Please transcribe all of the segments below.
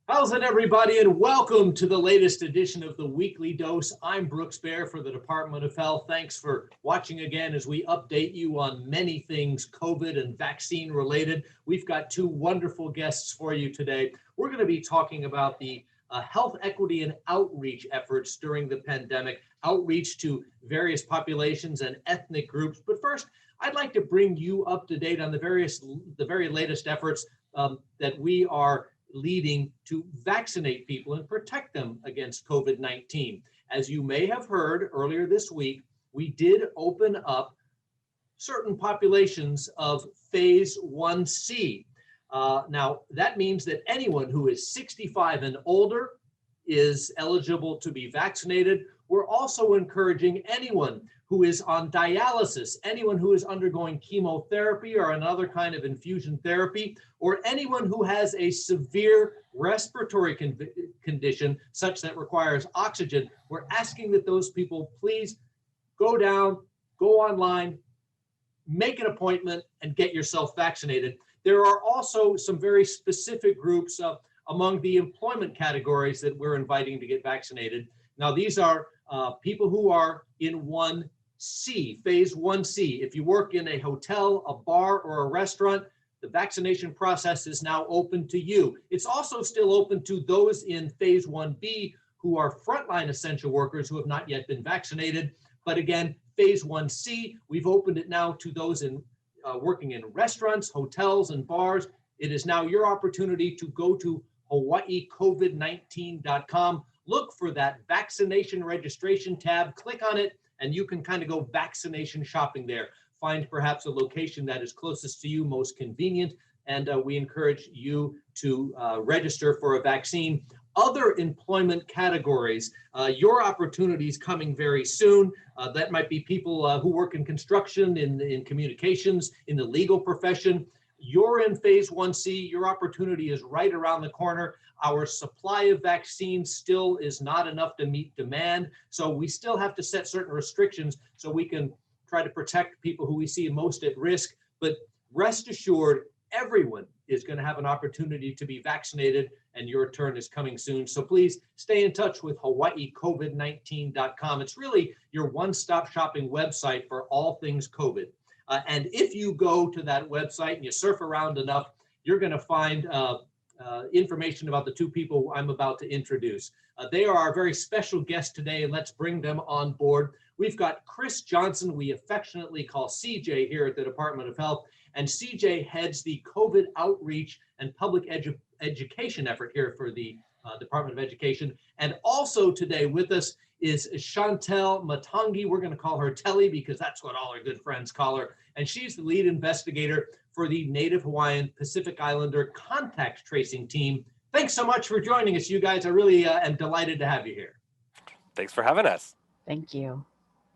How's it, everybody, and welcome to the latest edition of the Weekly Dose. I'm Brooks Bear for the Department of Health. Thanks for watching again as we update you on many things COVID and vaccine related. We've got two wonderful guests for you today. We're going to be talking about the health equity and outreach efforts during the pandemic, outreach to various populations and ethnic groups. But first, I'd like to bring you up to date on the very latest efforts that we are leading to vaccinate people and protect them against COVID-19. As you may have heard earlier this week, we did open up certain populations of phase 1C. Now, that means that anyone who is 65 and older is eligible to be vaccinated. We're also encouraging anyone who is on dialysis, anyone who is undergoing chemotherapy or another kind of infusion therapy, or anyone who has a severe respiratory condition such that requires oxygen. We're asking that those people please go online, make an appointment, and get yourself vaccinated. There are also some very specific groups among the employment categories that we're inviting to get vaccinated. Now, these are people who are in 1C, phase 1C. If you work in a hotel, a bar, or a restaurant, the vaccination process is now open to you. It's also still open to those in phase 1B who are frontline essential workers who have not yet been vaccinated. But again, phase 1C, we've opened it now to those in working in restaurants, hotels, and bars. It is now your opportunity to go to hawaiicovid19.com, look for that vaccination registration tab, click on it, and you can kind of go vaccination shopping there. Find perhaps a location that is closest to you, most convenient, and we encourage you to register for a vaccine. Other employment categories, your opportunity is coming very soon. That might be people who work in construction, in communications, in the legal profession. You're in phase 1C, your opportunity is right around the corner. Our supply of vaccines still is not enough to meet demand, so we still have to set certain restrictions so we can try to protect people who we see most at risk. But rest assured, everyone is going to have an opportunity to be vaccinated, and your turn is coming soon. So please stay in touch with hawaiicovid19.com. It's really your one-stop shopping website for all things COVID. And if you go to that website and you surf around enough, you're going to find information about the two people I'm about to introduce. They are our very special guests today, and let's bring them on board. We've got Chris Johnson, we affectionately call CJ here at the Department of Health, and CJ heads the COVID outreach and public education effort here for the Department of Education. And also today with us is Chantel Matangi. We're going to call her Telly because that's what all our good friends call her. And she's the lead investigator for the Native Hawaiian Pacific Islander contact tracing team. Thanks so much for joining us, you guys. I really am delighted to have you here. Thanks for having us. Thank you.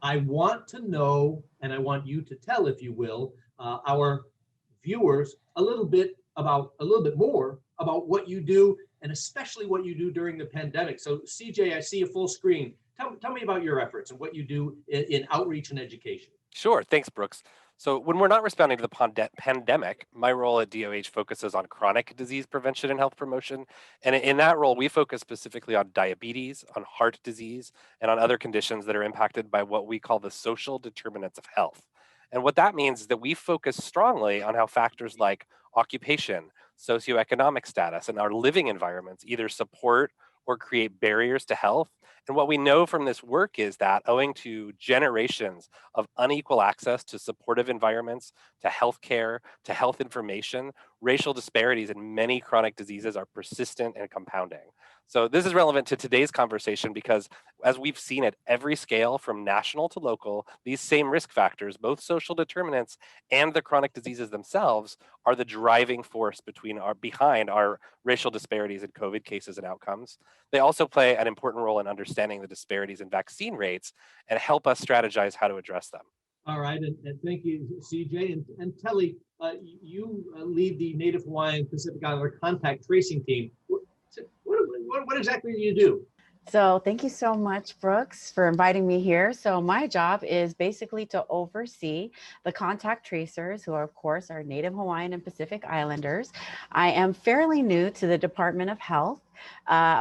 I want to know, and I want you to tell, if you will, our viewers a little bit more about what you do, and especially what you do during the pandemic. So CJ, I see a full screen. Tell me about your efforts and what you do in outreach and education. Sure. Thanks, Brooks. So when we're not responding to the pandemic, my role at DOH focuses on chronic disease prevention and health promotion. And in that role, we focus specifically on diabetes, on heart disease, and on other conditions that are impacted by what we call the social determinants of health. And what that means is that we focus strongly on how factors like occupation, socioeconomic status, and our living environments either support or create barriers to health. And what we know from this work is that owing to generations of unequal access to supportive environments, to healthcare, to health information, racial disparities in many chronic diseases are persistent and compounding. So this is relevant to today's conversation because as we've seen at every scale from national to local, these same risk factors, both social determinants and the chronic diseases themselves, are the driving force behind our racial disparities in COVID cases and outcomes. They also play an important role in understanding the disparities in vaccine rates and help us strategize how to address them. All right, and thank you, CJ. And Telly, you lead the Native Hawaiian Pacific Islander contact tracing team. What exactly do you do? So, thank you so much, Brooks, for inviting me here. So, my job is basically to oversee the contact tracers, who are, of course, are Native Hawaiian and Pacific Islanders. I am fairly new to the Department of Health.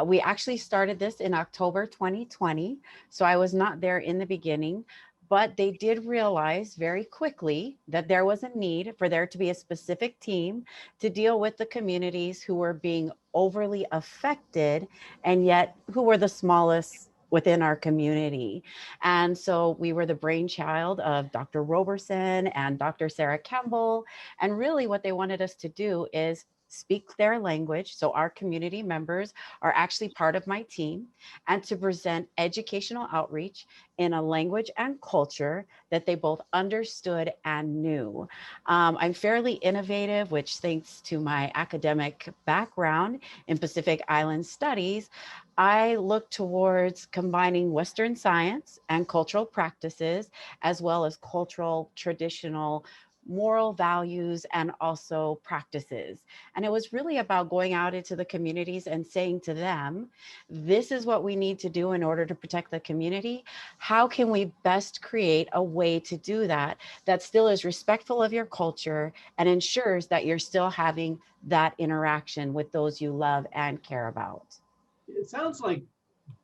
We actually started this in October 2020, so I was not there in the beginning. But they did realize very quickly that there was a need for there to be a specific team to deal with the communities who were being overly affected and yet who were the smallest within our community. And so we were the brainchild of Dr. Roberson and Dr. Sarah Campbell. And really, what they wanted us to do is speak their language. So our community members are actually part of my team, and to present educational outreach in a language and culture that they both understood and knew. I'm fairly innovative, which thanks to my academic background in Pacific Island studies, I look towards combining Western science and cultural practices, as well as cultural, traditional, moral values, and also practices. And it was really about going out into the communities and saying to them, this is what we need to do in order to protect the community. How can we best create a way to do that that still is respectful of your culture and ensures that you're still having that interaction with those you love and care about? It sounds like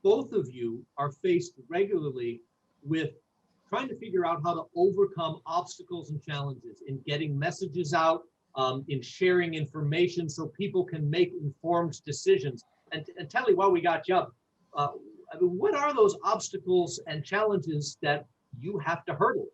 both of you are faced regularly with trying to figure out how to overcome obstacles and challenges in getting messages out, in sharing information so people can make informed decisions. And Telly, while we got you up, uh, I mean, what are those obstacles and challenges that you have to hurdle?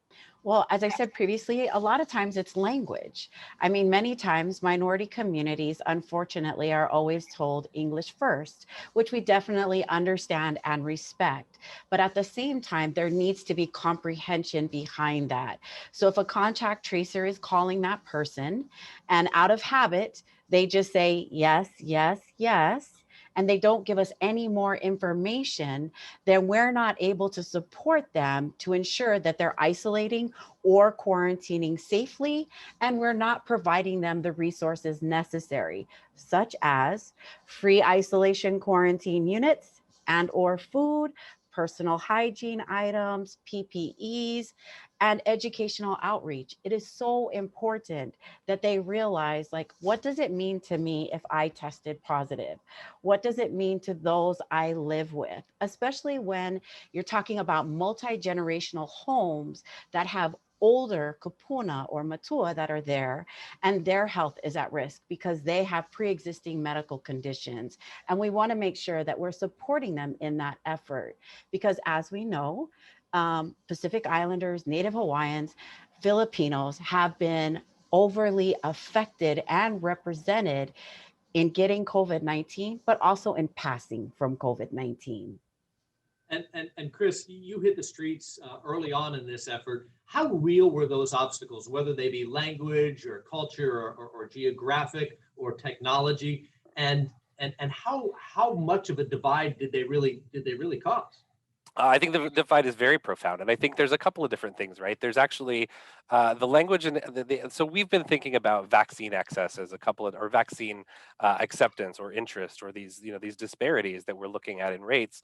Well, as I said previously, a lot of times it's language. I mean, many times minority communities, unfortunately, are always told English first, which we definitely understand and respect. But at the same time, there needs to be comprehension behind that. So if a contact tracer is calling that person and out of habit, they just say yes, yes, yes, and they don't give us any more information, then we're not able to support them to ensure that they're isolating or quarantining safely, and we're not providing them the resources necessary, such as free isolation quarantine units and or food, personal hygiene items, PPEs, and educational outreach. It is so important that they realize, like, what does it mean to me if I tested positive? What does it mean to those I live with? Especially when you're talking about multi-generational homes that have older kupuna or matua that are there, and their health is at risk because they have pre-existing medical conditions, and we want to make sure that we're supporting them in that effort, because as we know, Pacific Islanders, Native Hawaiians, Filipinos have been overly affected and represented in getting COVID-19, but also in passing from COVID-19. And Chris, you hit the streets early on in this effort. How real were those obstacles, whether they be language or culture or geographic or technology, and how much of a divide did they really cause? I think the divide is very profound, and I think there's a couple of different things, right? There's actually the language, and so we've been thinking about vaccine access as a couple of, or vaccine acceptance or interest, or these these disparities that we're looking at in rates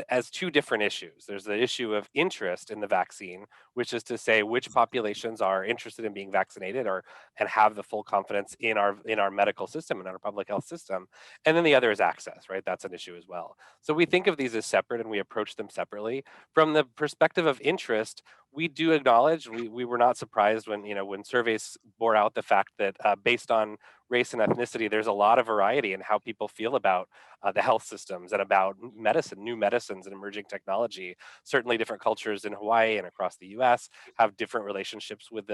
as two different issues. There's the issue of interest in the vaccine, which is to say which populations are interested in being vaccinated or and have the full confidence in our medical system and our public health system, and then the other is access, right? That's an issue as well. So we think of these as separate and we approach them separately. From the perspective of interest, we do acknowledge we were not surprised when when surveys bore out the fact that based on race and ethnicity, there's a lot of variety in how people feel about the health systems and about medicine, new medicines and emerging technology. Certainly, different cultures in Hawaii and across the U.S. have different relationships with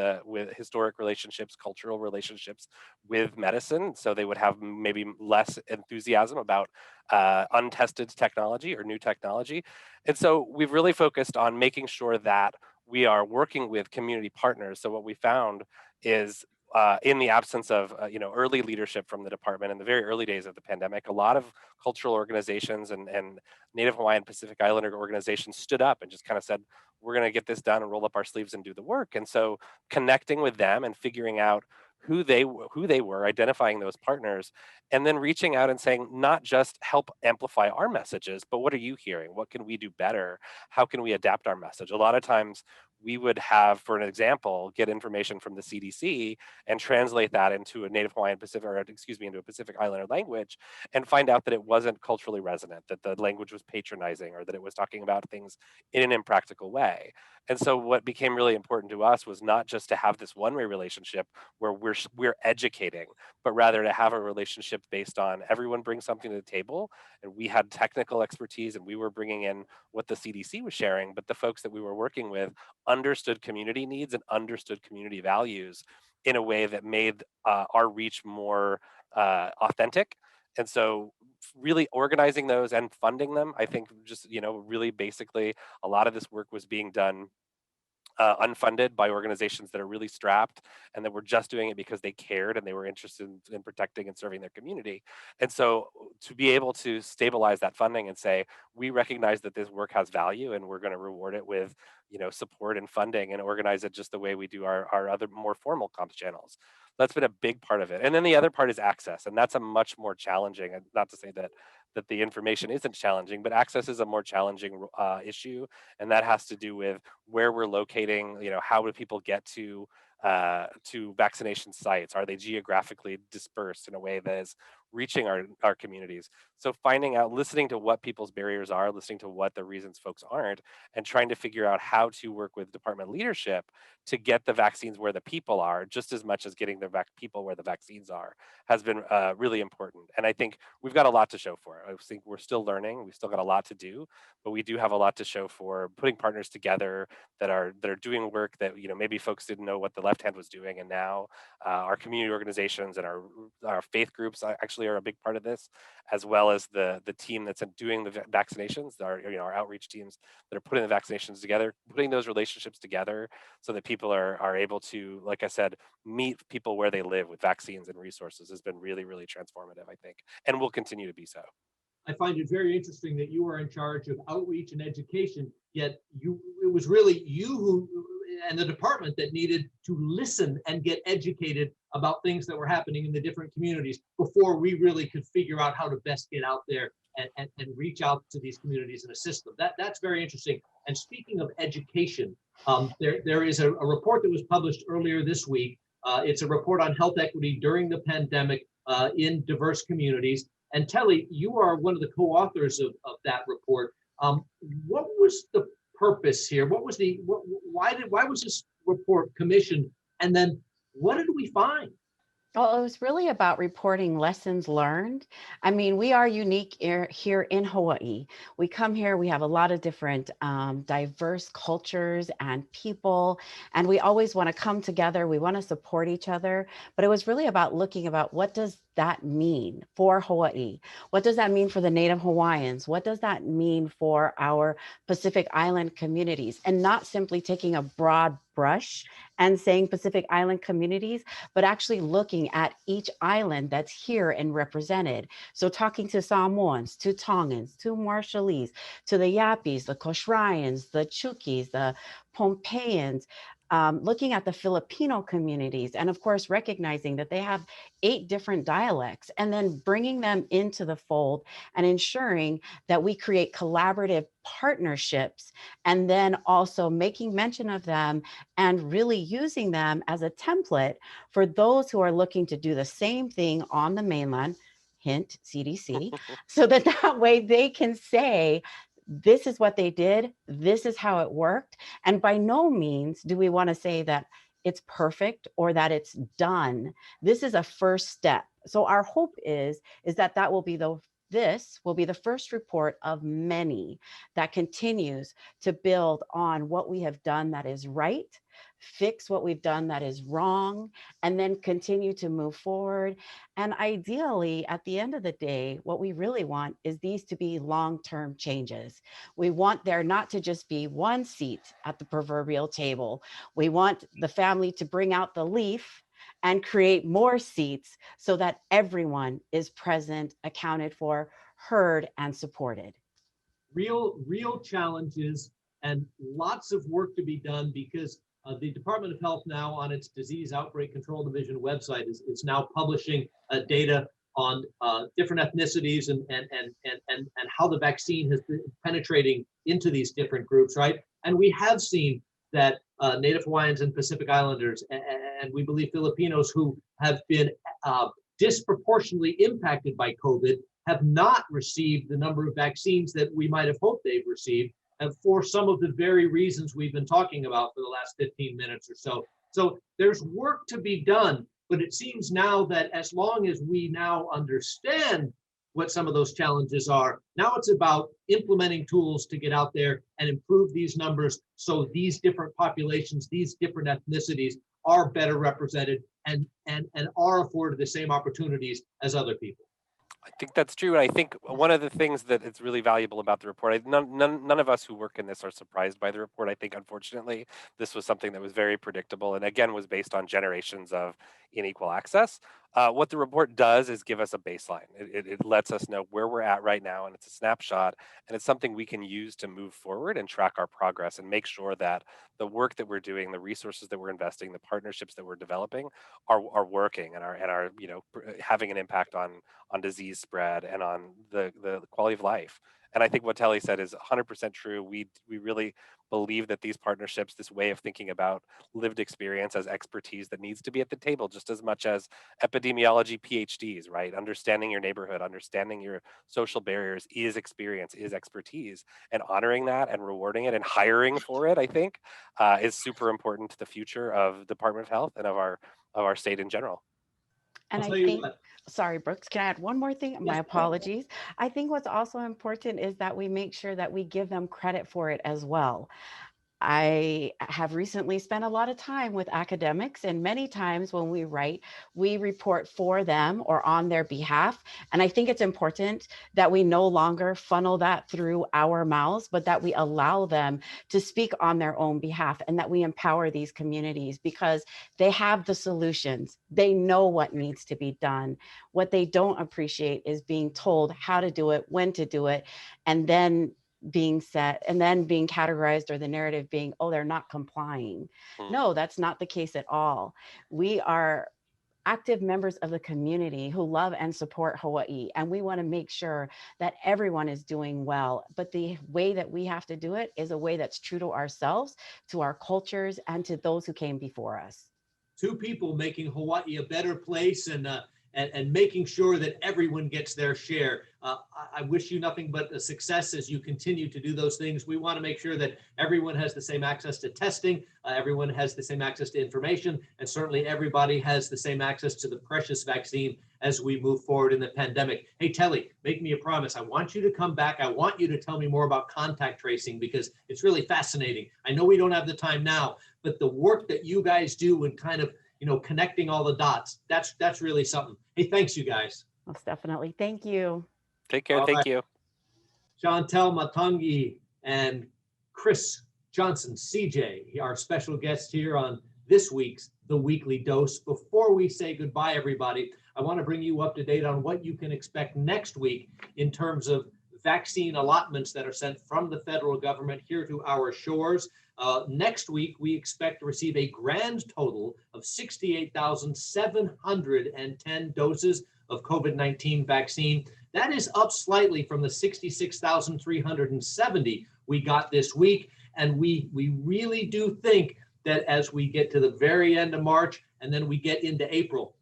historic relationships, cultural relationships with medicine. So they would have maybe less enthusiasm about untested technology or new technology. And so we've really focused on making sure that we are working with community partners. So what we found is in the absence of early leadership from the department in the very early days of the pandemic, a lot of cultural organizations and Native Hawaiian Pacific Islander organizations stood up and just kind of said, we're going to get this done and roll up our sleeves and do the work. And so connecting with them and figuring out who they were, identifying those partners, and then reaching out and saying, not just help amplify our messages, but what are you hearing? What can we do better? How can we adapt our message? A lot of times we would have, for an example, get information from the CDC and translate that into a Native Hawaiian Pacific, or excuse me, into a Pacific Islander language, and find out that it wasn't culturally resonant, that the language was patronizing, or that it was talking about things in an impractical way. And so what became really important to us was not just to have this one-way relationship where we're educating, but rather to have a relationship based on everyone brings something to the table, and we had technical expertise and we were bringing in what the CDC was sharing, but the folks that we were working with understood community needs and understood community values in a way that made our reach more authentic. And so really organizing those and funding them, I think just, really basically a lot of this work was being done unfunded by organizations that are really strapped and that were just doing it because they cared and they were interested in protecting and serving their community. And so to be able to stabilize that funding and say, we recognize that this work has value and we're going to reward it with, support and funding, and organize it just the way we do our other more formal comms channels. That's been a big part of it. And then the other part is access. And that's a much more challenging, and not to say that the information isn't challenging, but access is a more challenging issue. And that has to do with where we're locating, how do people get to vaccination sites? Are they geographically dispersed in a way that is reaching our communities? So finding out, listening to what people's barriers are, listening to what the reasons folks aren't, and trying to figure out how to work with department leadership to get the vaccines where the people are, just as much as getting the people where the vaccines are, has been really important. And I think we've got a lot to show for it. I think we're still learning. We've still got a lot to do, but we do have a lot to show for putting partners together that are doing work that maybe folks didn't know what the left hand was doing, and now our community organizations and our faith groups actually are a big part of this, as well as the team that's doing the vaccinations, our outreach teams that are putting the vaccinations together, putting those relationships together so that people are able to, like I said, meet people where they live with vaccines and resources has been really, really transformative, I think, and will continue to be so. I find it very interesting that you are in charge of outreach and education, yet it was really you who and the department that needed to listen and get educated about things that were happening in the different communities before we really could figure out how to best get out there and reach out to these communities and assist them. That's very interesting. And speaking of education, there is a report that was published earlier this week. It's a report on health equity during the pandemic in diverse communities. And Telly, you are one of the co-authors of that report. What was the purpose here? What was why was this report commissioned? And then what did we find? Well, it was really about reporting lessons learned. I mean, we are unique here in Hawaii. We come here, we have a lot of different diverse cultures and people, and we always want to come together. We want to support each other. But it was really about looking about what does that mean for Hawaii? What does that mean for the Native Hawaiians? What does that mean for our Pacific Island communities? And not simply taking a broad brush and saying Pacific Island communities, but actually looking at each island that's here and represented. So talking to Samoans, to Tongans, to Marshallese, to the Yapis, the Koshrians, the Chukis, the Pompeians, looking at the Filipino communities, and of course, recognizing that they have 8 different dialects, and then bringing them into the fold and ensuring that we create collaborative partnerships, and then also making mention of them and really using them as a template for those who are looking to do the same thing on the mainland, hint CDC, so that way they can say, this is what they did, this is how it worked. And by no means do we want to say that it's perfect or that it's done. This is a first step. So our hope is that will be this will be the first report of many that continues to build on what we have done that is right, fix what we've done that is wrong, and then continue to move forward. And ideally, at the end of the day, what we really want is these to be long-term changes. We want there not to just be one seat at the proverbial table. We want the family to bring out the leaf and create more seats so that everyone is present, accounted for, heard, and supported. Real challenges and lots of work to be done, because The Department of Health now on its Disease Outbreak Control Division website is now publishing data on different ethnicities and how the vaccine has been penetrating into these different groups, right? And we have seen that Native Hawaiians and Pacific Islanders, and we believe Filipinos who have been disproportionately impacted by COVID have not received the number of vaccines that we might have hoped they've received, and for some of the very reasons we've been talking about for the last 15 minutes or so. So there's work to be done, but it seems now that as long as we now understand what some of those challenges are, now it's about implementing tools to get out there and improve these numbers so these different populations, these different ethnicities are better represented and are afforded the same opportunities as other people. I think that's true. And I think one of the things that is really valuable about the report, none of us who work in this are surprised by the report. I think, unfortunately, this was something that was very predictable and, again, was based on generations of unequal access. What the report does is give us a baseline. It lets us know where we're at right now, and it's a snapshot, and it's something we can use to move forward and track our progress and make sure that the work that we're doing, the resources that we're investing, the partnerships that we're developing are working and are having an impact on disease spread and on the quality of life. And I think what Telly said is 100% true. We really believe that these partnerships, this way of thinking about lived experience as expertise that needs to be at the table just as much as epidemiology PhDs, right? Understanding your neighborhood, understanding your social barriers is experience, is expertise, and honoring that and rewarding it and hiring for it, I think, is super important to the future of Department of Health and of our state in general. And I'll I tell you think, what. sorry, Brooks, can I add one more thing? My Yes. apologies. I think what's also important is that we make sure that we give them credit for it as well. I have recently spent a lot of time with academics, and many times when we write, we report for them or on their behalf. And I think it's important that we no longer funnel that through our mouths, but that we allow them to speak on their own behalf and that we empower these communities because they have the solutions. They know what needs to be done. What they don't appreciate is being told how to do it, when to do it, and then being set and then being categorized, or the narrative being, oh, they're not complying. No, that's not the case at all. We are active members of the community who love and support Hawaii, and we want to make sure that everyone is doing well. But the way that we have to do it is a way that's true to ourselves, to our cultures, and to those who came before us. Two people making Hawaii a better place and making sure that everyone gets their share. I wish you nothing but success as you continue to do those things. We want to make sure that everyone has the same access to testing, everyone has the same access to information, and certainly everybody has the same access to the precious vaccine as we move forward in the pandemic. Hey, Telly, make me a promise. I want you to come back. I want you to tell me more about contact tracing because it's really fascinating. I know we don't have the time now, but the work that you guys do and kind of connecting all the dots, that's really something. Hey, thanks you guys. Most definitely. Thank you. Take care. Thank you. Chantel Matangi and Chris Johnson, CJ, our special guests here on this week's The Weekly Dose. Before we say goodbye, everybody, I want to bring you up to date on what you can expect next week in terms of vaccine allotments that are sent from the federal government here to our shores. Next week, we expect to receive a grand total of 68,710 doses of COVID-19 vaccine. That is up slightly from the 66,370 we got this week. And we really do think that as we get to the very end of March and then we get into April,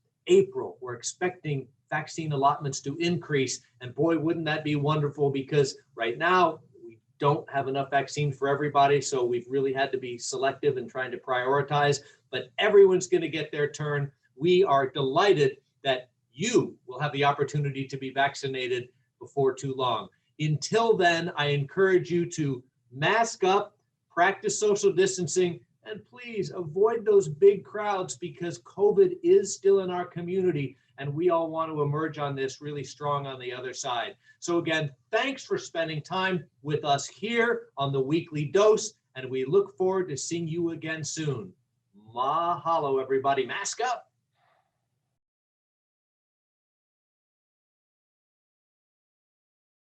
we're expecting vaccine allotments to increase. And boy, wouldn't that be wonderful, because right now we don't have enough vaccine for everybody. So we've really had to be selective in trying to prioritize, but everyone's going to get their turn. We are delighted that you will have the opportunity to be vaccinated before too long. Until then, I encourage you to mask up, practice social distancing, and please avoid those big crowds because COVID is still in our community and we all want to emerge on this really strong on the other side. So again, thanks for spending time with us here on the Weekly Dose, and we look forward to seeing you again soon. Mahalo, everybody. Mask up.